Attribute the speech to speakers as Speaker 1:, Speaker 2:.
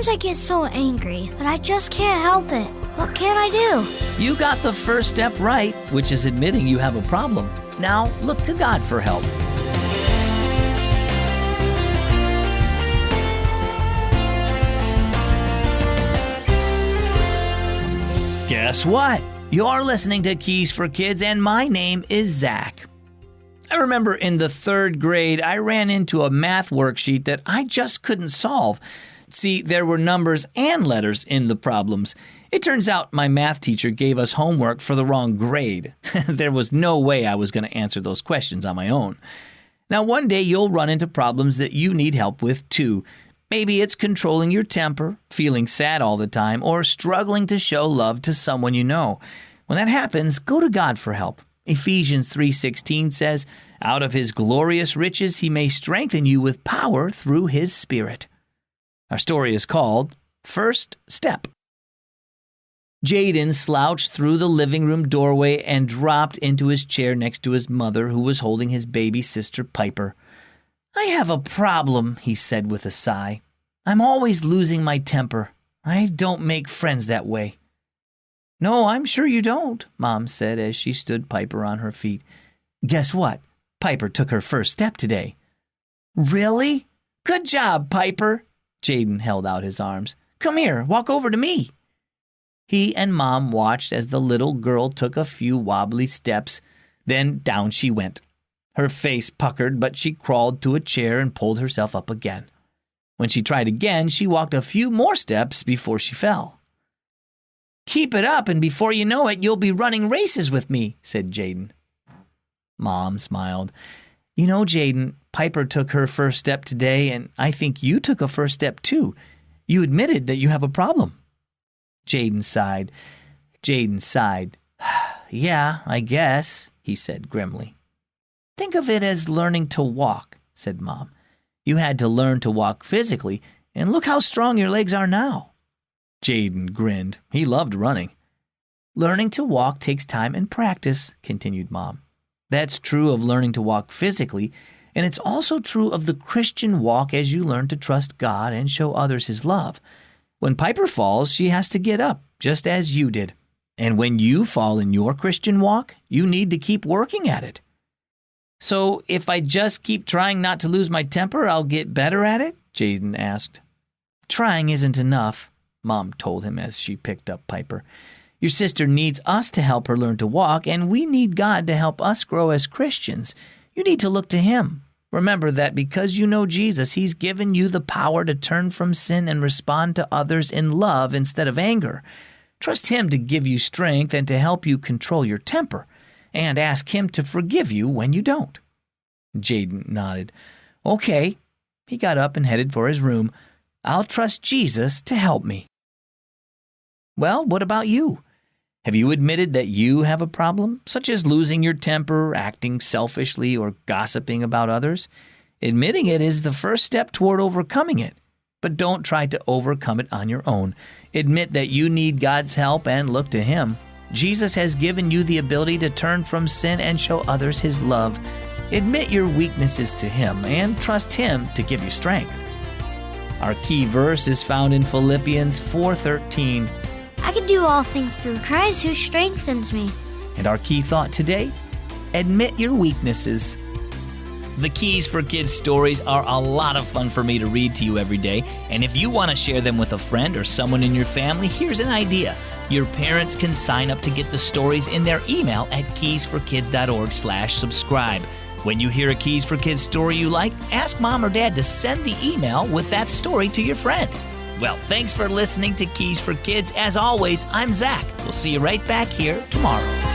Speaker 1: Sometimes I get so angry, but I just can't help it. What can I do?
Speaker 2: You got the first step right, which is admitting you have a problem. Now look to God for help. Guess what? You're listening to Keys for Kids, and my name is Zach. I remember in the 3rd grade, I ran into a math worksheet that I just couldn't solve. See, there were numbers and letters in the problems. It turns out my math teacher gave us homework for the wrong grade. There was no way I was going to answer those questions on my own. Now, one day you'll run into problems that you need help with too. Maybe it's controlling your temper, feeling sad all the time, or struggling to show love to someone you know. When that happens, go to God for help. Ephesians 3:16 says, "Out of his glorious riches he may strengthen you with power through his Spirit." Our story is called First Step. Jaden slouched through the living room doorway and dropped into his chair next to his mother, who was holding his baby sister Piper. "I have a problem," he said with a sigh. "I'm always losing my temper. I don't make friends that way." "No, I'm sure you don't," Mom said as she stood Piper on her feet. "Guess what? Piper took her first step today." "Really? Good job, Piper." Jaden held out his arms. "Come here, walk over to me." He and Mom watched as the little girl took a few wobbly steps. Then down she went. Her face puckered, but she crawled to a chair and pulled herself up again. When she tried again, she walked a few more steps before she fell. "Keep it up, and before you know it, you'll be running races with me," said Jaden. Mom smiled. "You know, Jaden, Piper took her first step today, and I think you took a first step too. You admitted that you have a problem." Jaden sighed. "Yeah, I guess," he said grimly. "Think of it as learning to walk," said Mom. "You had to learn to walk physically, and look how strong your legs are now." Jaden grinned. He loved running. "Learning to walk takes time and practice," continued Mom. "That's true of learning to walk physically, and it's also true of the Christian walk as you learn to trust God and show others his love. When Piper falls, she has to get up, just as you did. And when you fall in your Christian walk, you need to keep working at it." "So if I just keep trying not to lose my temper, I'll get better at it?" Jaden asked. "Trying isn't enough," Mom told him as she picked up Piper. "Your sister needs us to help her learn to walk, and we need God to help us grow as Christians. You need to look to him. Remember that because you know Jesus, he's given you the power to turn from sin and respond to others in love instead of anger. Trust him to give you strength and to help you control your temper, and ask him to forgive you when you don't." Jaden nodded. "Okay." He got up and headed for his room. "I'll trust Jesus to help me." Well, what about you? Have you admitted that you have a problem, such as losing your temper, acting selfishly, or gossiping about others? Admitting it is the first step toward overcoming it. But don't try to overcome it on your own. Admit that you need God's help and look to him. Jesus has given you the ability to turn from sin and show others his love. Admit your weaknesses to him and trust him to give you strength. Our key verse is found in Philippians 4:13.
Speaker 1: I can do all things through Christ who strengthens me.
Speaker 2: And our key thought today, admit your weaknesses. The Keys for Kids stories are a lot of fun for me to read to you every day. And if you want to share them with a friend or someone in your family, here's an idea. Your parents can sign up to get the stories in their email at keysforkids.org/subscribe. When you hear a Keys for Kids story you like, ask Mom or Dad to send the email with that story to your friend. Well, thanks for listening to Keys for Kids. As always, I'm Zach. We'll see you right back here tomorrow.